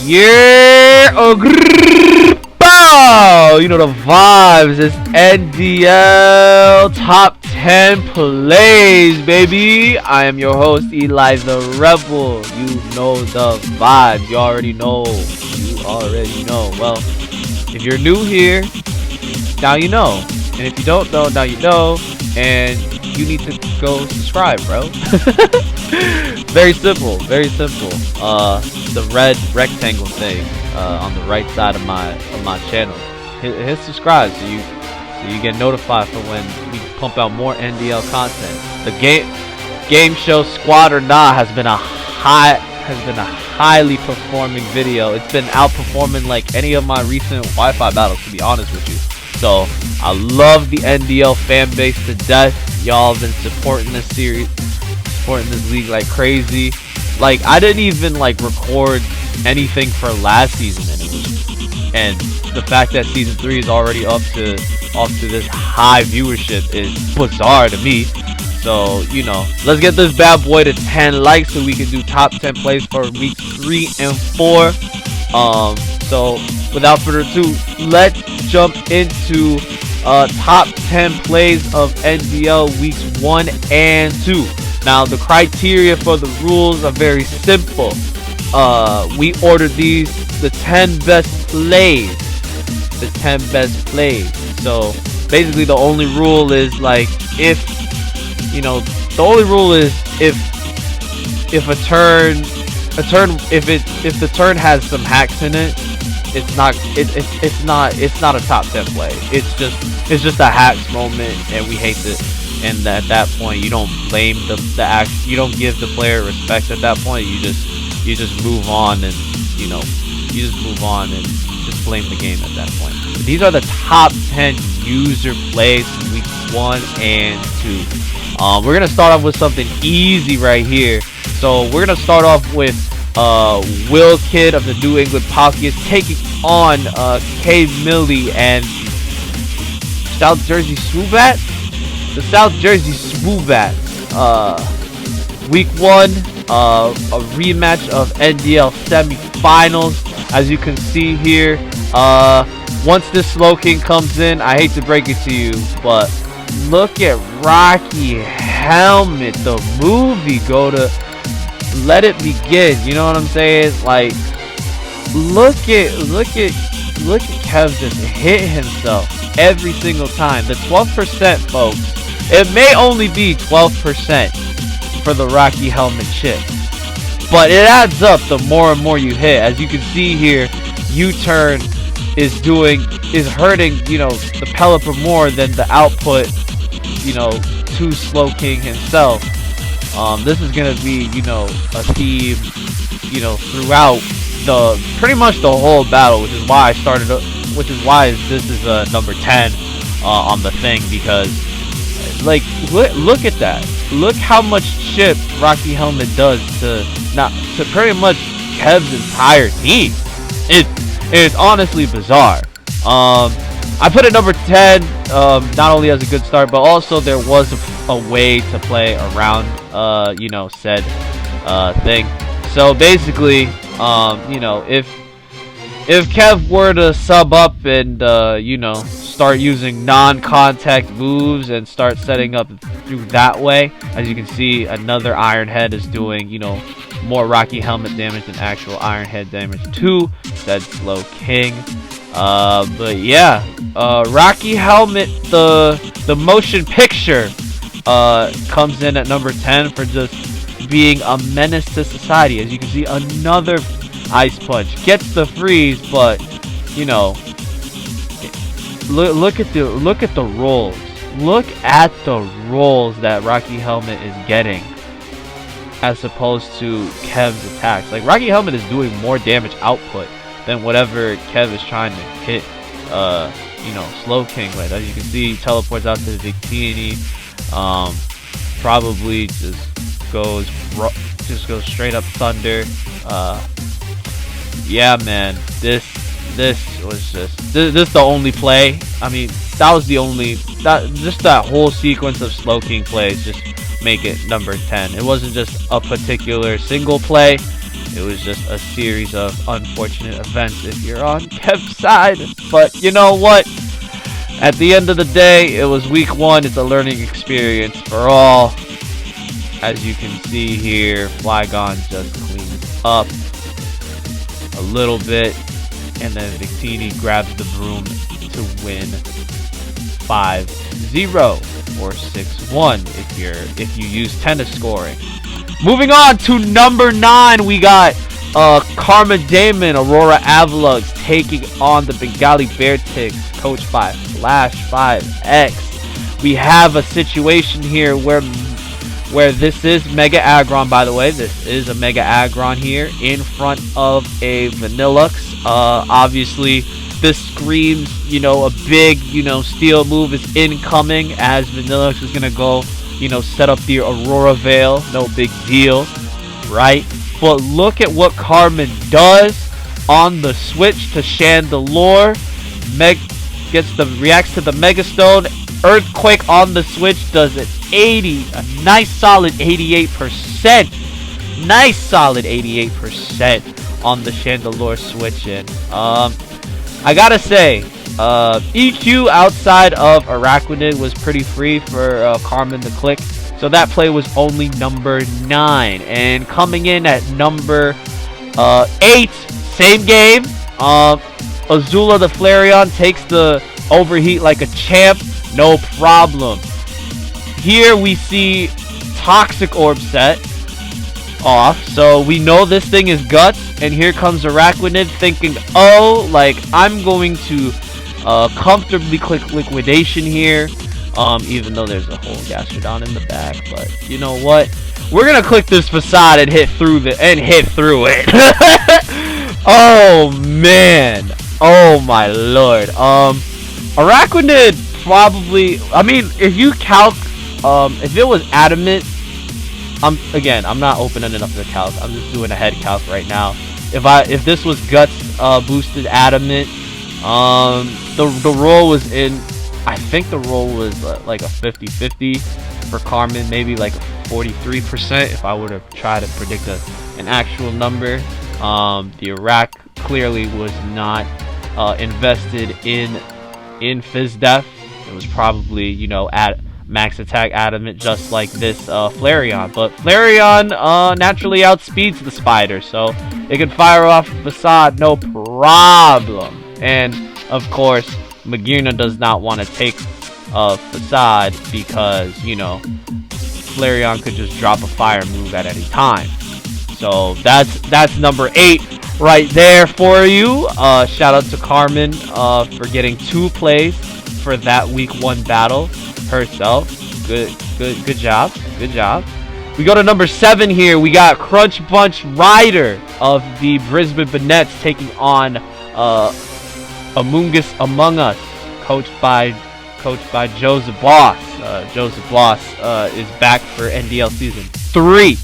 Yeah, bow. You know the vibes. It's NDL top 10 plays, baby. I am your host, Eli the Rebel. You know the vibes. You already know. Well, if you're new here, now you know. And if you don't know, now you know. And you need to go subscribe, bro. Very simple. The red rectangle thing on the right side of my channel. Hit subscribe so you get notified for when we pump out more NDL content. The game show Squad or Nah has been a highly performing video. It's been outperforming like any of my recent Wi-Fi battles, to be honest with you. So I love the NDL fan base to death. Y'all have been supporting this series, supporting this league like crazy. Like, I didn't even like record anything for last season, and the fact that season 3 is already up to this high viewership is bizarre to me. So, you know, let's get this bad boy to 10 likes so we can do top 10 plays for weeks 3 and 4. So without further ado, let's jump into top 10 plays of NDL weeks 1 and 2. Now, the criteria for the rules are very simple. We ordered the 10 best plays. So basically, the only rule is like if a turn if the turn has some hacks in it, it's not a top 10 play. It's just a hacks moment, and we hate this. And at that point, you don't blame the act. You don't give the player respect at that point. You just move on, and just blame the game at that point. But these are the top 10 user plays in week 1 and 2. We're gonna start off with something easy right here. So we're gonna start off with Will Kidd of the New England Patriots taking on K Millie and South Jersey Swoobat. The South Jersey Swoobats. Week 1, a rematch of NDL semifinals. As you can see here, once this Slow King comes in, I hate to break it to you, but look at Rocky Helmet, the movie. Go to Let It Begin. You know what I'm saying? Like, look at Kev just hit himself every single time. The 12%, folks. It may only be 12% for the Rocky Helmet chip, but it adds up the more and more you hit. As you can see here, U-turn is hurting, the Pelipper more than the output, to Slow King himself. This is gonna be, a theme, throughout pretty much the whole battle, which is why this is number 10 on the thing, because like look at that. Look how much chip Rocky Helmet does to pretty much Kev's entire team. It's honestly bizarre. I put it number 10, not only as a good start, but also there was a way to play around said thing. So basically, if Kev were to sub up and start using non-contact moves and start setting up through that way, as you can see, another Iron Head is doing more Rocky Helmet damage than actual Iron Head damage to said Slow King. But yeah, Rocky Helmet, the motion picture, comes in at number 10 for just being a menace to society. As you can see, another Ice Punch gets the freeze, but look at the rolls. Look at the rolls that Rocky Helmet is getting, as opposed to Kev's attacks. Like, Rocky Helmet is doing more damage output than whatever Kev is trying to hit Slow King with. As you can see, he teleports out to the Victini. Probably just goes straight up Thunder. Yeah, man, this was just the only play. I mean, that was the only that whole sequence of Slow King plays just make it number 10. It wasn't just a particular single play. It was just a series of unfortunate events if you're on Kev's side. But you know what? At the end of the day, it was week 1. It's a learning experience for all. As you can see here, Flygon just cleans up a little bit. And then Victini grabs the broom to win 5-0 or 6-1 if you use tennis scoring. Moving on to number 9, we got Karma Damon, Aurora Avalogs taking on the Bengali Bear Ticks, coached by Flash 5X. We have a situation here where this is Mega Aggron, by the way. This is a Mega Aggron here in front of a Vanillux. Obviously, this screams, a big, steel move is incoming as Vanillux is going to go, set up the Aurora Veil. No big deal, right? But look at what Carmen does on the switch to Chandelure. Reacts to the Mega Stone. Earthquake on the switch does it 80, a nice solid 88%. Nice solid 88% on the Chandelure switch in. I gotta say, EQ outside of Araquanid was pretty free for Carmen to click. So that play was only number 9. And coming in at number 8, same game. Azula the Flareon takes the overheat like a champ. No problem. Here we see Toxic Orb set off. So we know this thing is Guts. And here comes Araquanid thinking, oh, like I'm going to comfortably click Liquidation here. Even though there's a whole Gastrodon in the back. But you know what? We're going to click this Facade and hit through it. Oh, man. Oh, my lord. Araquanid probably, I mean, if you calc, if it was Adamant, I'm not opening enough to calc. I'm just doing a head calc right now. If this was Guts boosted Adamant, the roll was in, I think the roll was like a 50-50 for Carmen, maybe like 43% if I were to try to predict an actual number. The Iraq clearly was not invested in Fizz Def. It was probably, at max attack Adamant, just like this Flareon. But Flareon naturally outspeeds the Spider, so it can fire off Facade no problem. And of course, Magearna does not want to take Facade because, Flareon could just drop a fire move at any time. So that's number 8 right there for you. Shout out to Carmen for getting 2 plays for that week 1 battle herself. Good job. We go to number 7 here. We got Crunch Bunch Rider of the Brisbane Bonnets taking on Among Us, coached by Joseph Bloss. Joseph Bloss is back for NDL Season 3.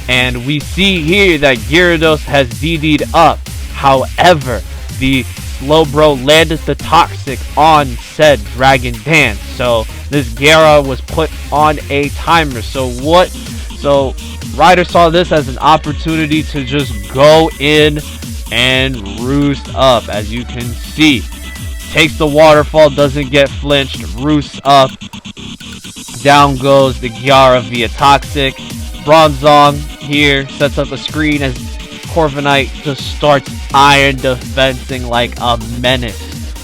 And we see here that Gyarados has DD'd up. However, the Slowbro landed the Toxic on said Dragon Dance. So this Gyara was put on a timer. So Ryder saw this as an opportunity to just go in and roost up. As you can see, takes the waterfall, doesn't get flinched, roosts up. Down goes the Gyara via Toxic. Bronzong here sets up a screen as Corviknight just starts iron defensing like a menace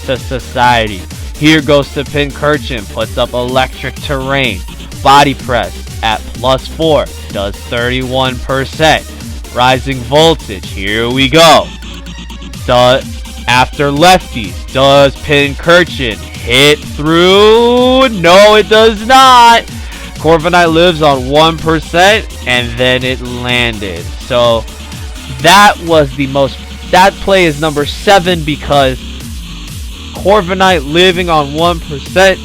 to society. Here goes to Pincurchin, puts up Electric Terrain. Body Press at +4, does 31%. Rising Voltage, here we go. After Lefties, does Pincurchin hit through? No, it does not. Corviknight lives on 1%, and then it landed. So that play is number 7 because Corviknight living on 1%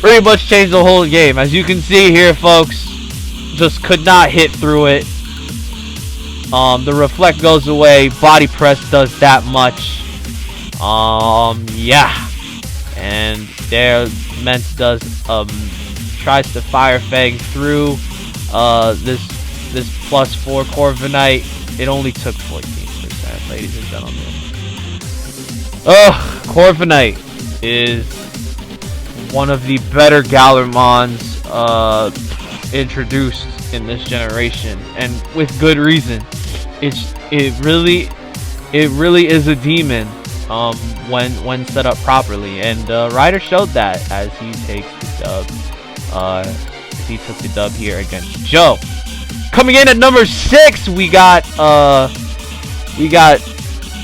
pretty much changed the whole game. As you can see here, folks, just could not hit through it. The Reflect goes away. Body Press does that much. Yeah. And there, Ment does tries to Fire Fang through this +4 Corviknight. It only took 14%, ladies and gentlemen. Oh, Corviknight is one of the better Galarmons introduced in this generation, and with good reason. It really is a demon when set up properly, and Ryder showed that as he takes the dub. He took the dub here against Joe. Coming in at number 6, we got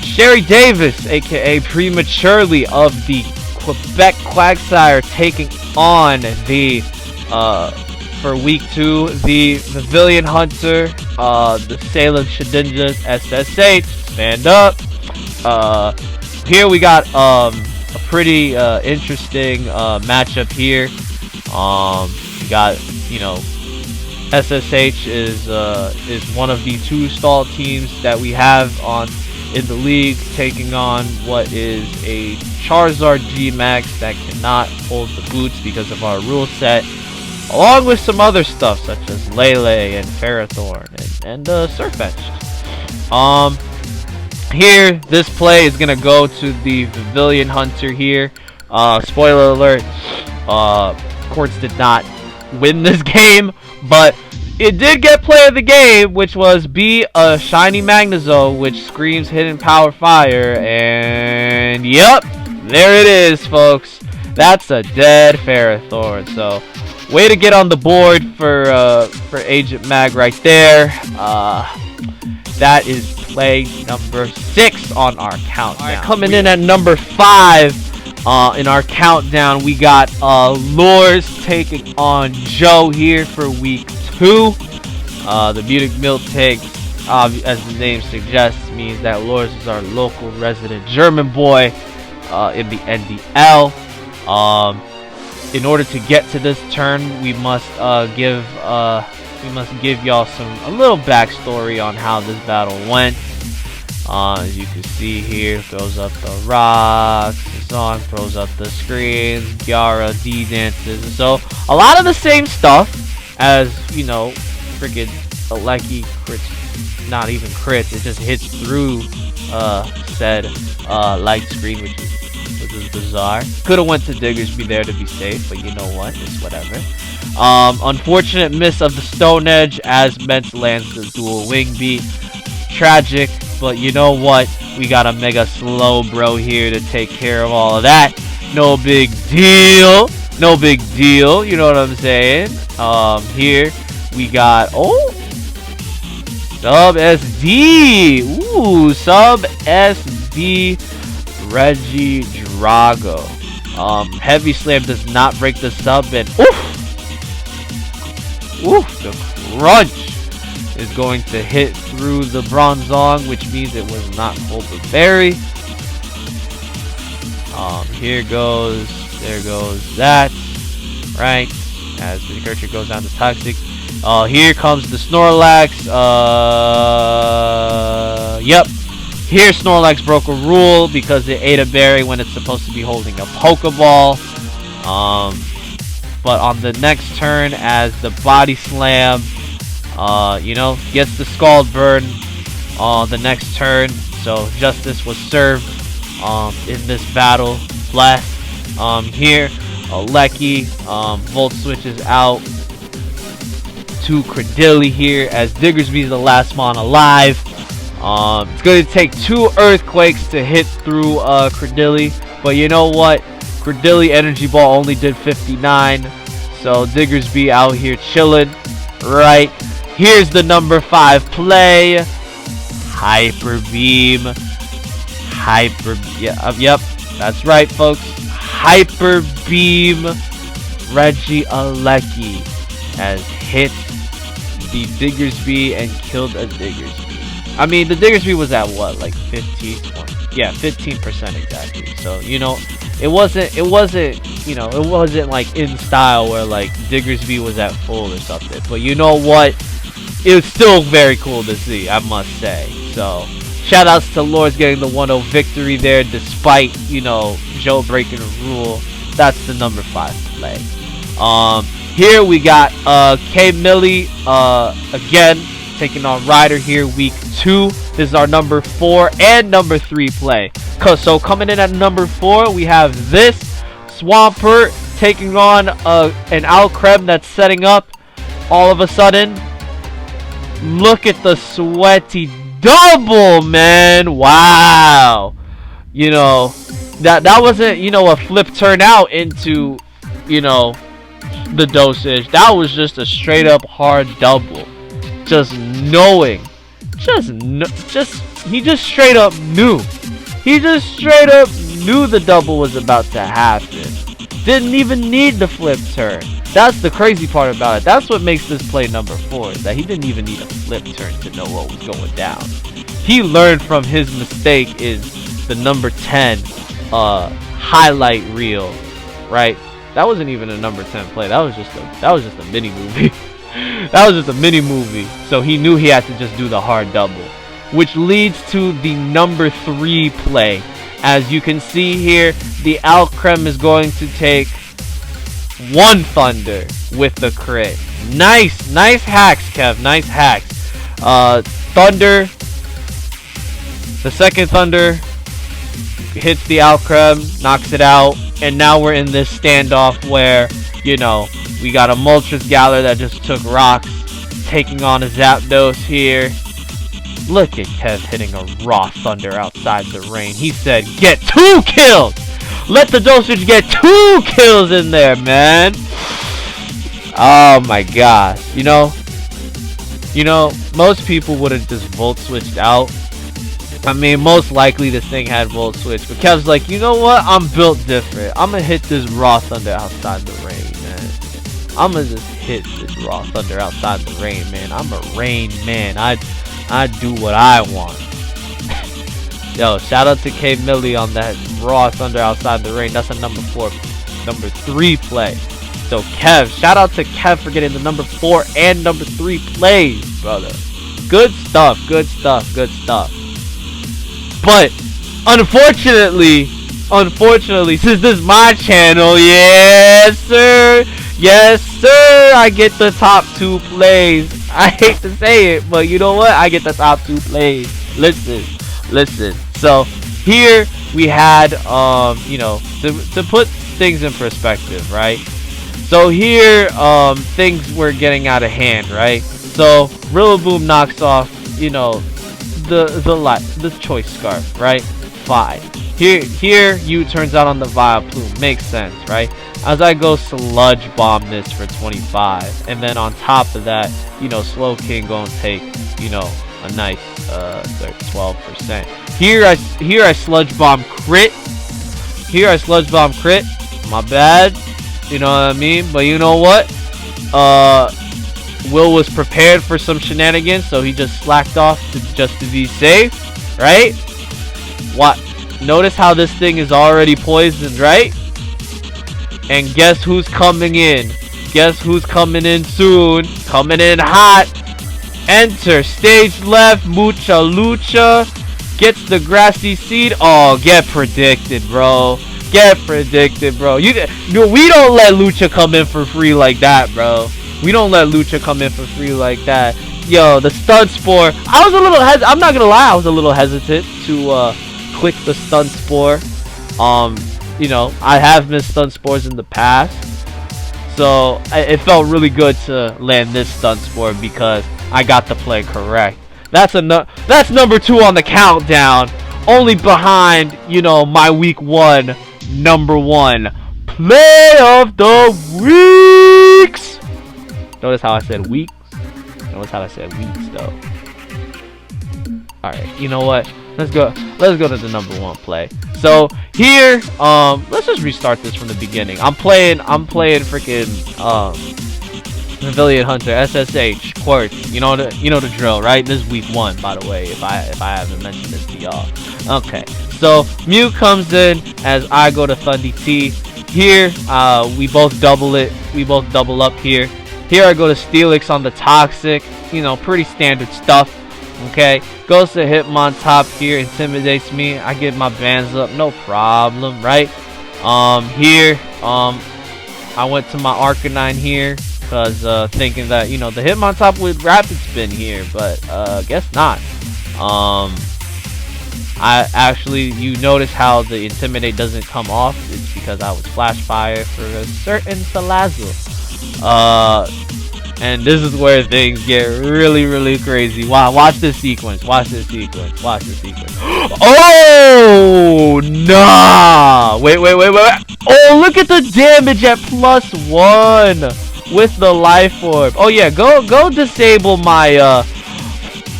Sherry Davis, aka Prematurely of the Quebec Quagsire, taking on the for week 2 the Pavilion Hunter, the Salem Shedinjas SSH. Stand up. Here we got a pretty interesting matchup here. We got, you know, SSH is one of the 2 stall teams that we have in the league, taking on what is a Charizard G-Max that cannot hold the boots because of our rule set, along with some other stuff such as Lele and Ferrothorn and Surfetch'd. Here, this play is gonna go to the Pavilion Hunter here. Spoiler alert, Quartz did not win this game, but it did get play of the game, which was B, a shiny Magnezo, which screams Hidden Power Fire, and yep, there it is, folks. That's a dead Ferrothorn. So, way to get on the board for Agent Mag right there. That is play number 6 on our countdown. Right, coming in at number 5 in our countdown, we got Lures taking on Joe here for week 2. The Munich Milk Take, as the name suggests, means that Lures is our local resident German boy in the NDL. In order to get to this turn, we must give y'all a little backstory on how this battle went. As you can see here, throws up the rocks, the song throws up the screens, Gyara D dances, and so a lot of the same stuff as, you know, freaking Alecki crits, not even crits, it just hits through said light screen, which is bizarre. Could have went to Diggersby there to be safe, but you know what, it's whatever. Unfortunate miss of the Stone Edge as Mets lands the dual wing beat. Tragic, but you know what? We got a mega slow bro here to take care of all of that. No big deal. No big deal. You know what I'm saying? Here we got Sub SD. Ooh, Sub SD Reggie Drago. Heavy Slam does not break the sub, and the crunch is going to hit through the Bronzong, which means it was not Overberry. There goes that, right, as the Kercher goes down to Toxic. Here comes the Snorlax. Yep, here Snorlax broke a rule because it ate a berry when it's supposed to be holding a Pokeball. But on the next turn, as the Body Slam, you know, gets the Scald Burn on the next turn, so justice was served in this battle. Bless. Here, Alecki Volt switches out to Credilli here as Diggersby is the last mon alive. It's going to take 2 Earthquakes to hit through Credilli, but you know what? Credilli Energy Ball only did 59, so Diggersby out here chilling, right? Here's the number 5 play. Hyper Beam. Yep, that's right, folks. Hyper Beam Reggie Alecki has hit the Diggersby and killed a Diggersby. I mean, the Diggersby was at what, like 15? Yeah, 15% exactly. So, you know, it wasn't, you know, it wasn't like in style where like Diggersby was at full or something. But you know what? It was still very cool to see, I must say. So, shout outs to Lords getting the 1-0 victory there despite, you know, Joe breaking a rule. That's the number 5 play. Here we got K Millie again taking on Ryder here, week 2. This is our number 4 and number 3 play. So coming in at number 4, we have this Swampert taking on an Alcrem that's setting up. All of a sudden, look at the sweaty double, man. Wow. You know, that wasn't, you know, a flip turn out into, you know, the dosage. That was just a straight up hard double. Just knowing. He just straight up knew. He just straight up knew the double was about to happen. Didn't even need the flip turn. That's the crazy part about it. That's what makes this play number 4, is that he didn't even need a flip turn to know what was going down. He learned from his mistake is the number 10 highlight reel, right? That wasn't even a number 10 play. That was just a mini movie. That was just a mini movie. So he knew he had to just do the hard double, which leads to the number 3 play. As you can see here, the Alcrem is going to take 1 Thunder with the crit. Nice hacks, Kev. Nice hacks. Thunder. The second Thunder hits the Alcrem, knocks it out, and now we're in this standoff where, you know, we got a Moltres Galler that just took rocks, taking on a Zapdos here. Look at Kev hitting a raw Thunder outside the rain. He said, get 2 kills! Let the dosage get 2 kills in there, man! Oh my gosh. You know, most people would have just Volt Switched out. I mean, most likely this thing had Volt Switch. But Kev's like, you know what? I'm built different. I'm gonna hit this raw Thunder outside the rain, man. I'm gonna just hit this raw Thunder outside the rain, man. I'm a rain man. I do what I want. Yo, shout out to K Millie on that raw Thunder outside the rain. That's a number 3 play. So Kev, shout out to Kev for getting the number 4 and number 3 plays, brother. Good stuff. But unfortunately, since this is my channel, yes sir, I get the top 2 plays. I hate to say it, but you know what? I get the top 2 plays. Listen. So here we had, you know, to put things in perspective, right? So here, things were getting out of hand, right? So Rillaboom knocks off, you know, the choice scarf, right? Fine. Here you turns out on the Vileplume. Makes sense, right? As I go Sludge Bomb this for 25, and then on top of that, you know, Slowking gonna take, you know, a nice 12%. Here I Sludge Bomb crit. My bad. You know what I mean? But you know what? Will was prepared for some shenanigans, so he just slacked off just to be safe, right? What? Notice how this thing is already poisoned, right? And guess who's coming in? Guess who's coming in soon? Coming in hot. Enter stage left. Mucha Lucha gets the grassy seed. Oh, get predicted, bro. We don't let Lucha come in for free like that, bro. We don't let Lucha come in for free like that. Yo, the Stun Spore. I'm not gonna lie, I was a little hesitant to click the Stun Spore. You know, I have missed Stun Spores in the past, so it felt really good to land this Stun Spore because I got the play correct. That's number 2 on the countdown, only behind, you know, my week 1 number 1 play of the weeks. Notice how I said weeks. Notice how I said weeks though. All right, you know what? Let's go to the number 1 play. So here, let's just restart this from the beginning. I'm playing freaking Pavilion Hunter, SSH, Quartz. You know the drill, right? This is week 1, by the way. If I haven't mentioned this to y'all. Okay, so Mew comes in as I go to Thundy T. Here, we both double it. We both double up here. Here I go to Steelix on the Toxic. You know, pretty standard stuff. Okay, goes to Hitmontop here, intimidates me. I get my bands up, no problem, right? Here, I went to my Arcanine here. Cause thinking that, you know, the Hitmontop would rapid spin here, but guess not. I actually, you notice how the Intimidate doesn't come off. It's because I was flash fire for a certain Salazzle. And this is where things get really crazy. Wow, watch this sequence. Watch this sequence. Watch this sequence. Oh, nah. Wait. Oh, look at the damage at +1 with the life orb. Oh yeah, go disable my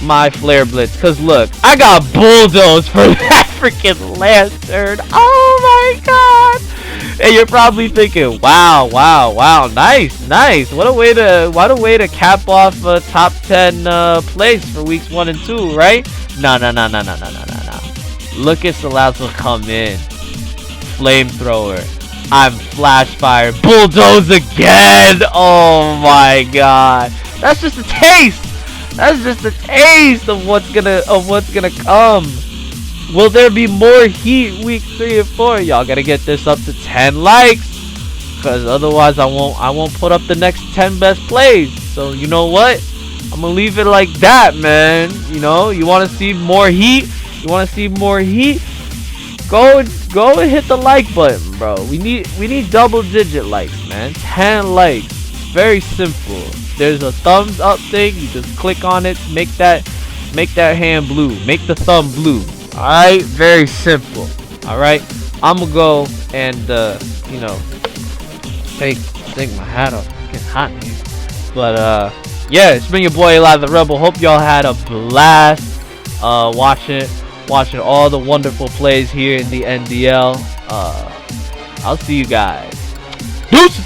my flare blitz, cause look, I got bulldoze for that freaking lantern. Oh my god. And you're probably thinking, wow, nice. What a way to cap off a top 10 place for weeks 1 and 2, right? No. Look at Salazzle come in. Flamethrower. I'm flash fire. Bulldoze again. Oh my god. That's just a taste. That's just a taste of what's gonna come. Will there be more heat week 3 and 4? Y'all gotta get this up to 10 likes, cause otherwise I won't put up the next 10 best plays. So you know what? I'm gonna leave it like that, man. You know, you want to see more heat? You want to see more heat? Go and hit the like button, bro. We need double-digit likes, man. 10 likes. Very simple. There's a thumbs up thing. You just click on it. Make that hand blue. Make the thumb blue. Alright, very simple. Alright, I'm gonna go and you know, take my hat off. It's getting hot in here. But yeah, it's been your boy Eli the Rebel. Hope y'all had a blast watching all the wonderful plays here in the NDL. I'll see you guys. Deuces.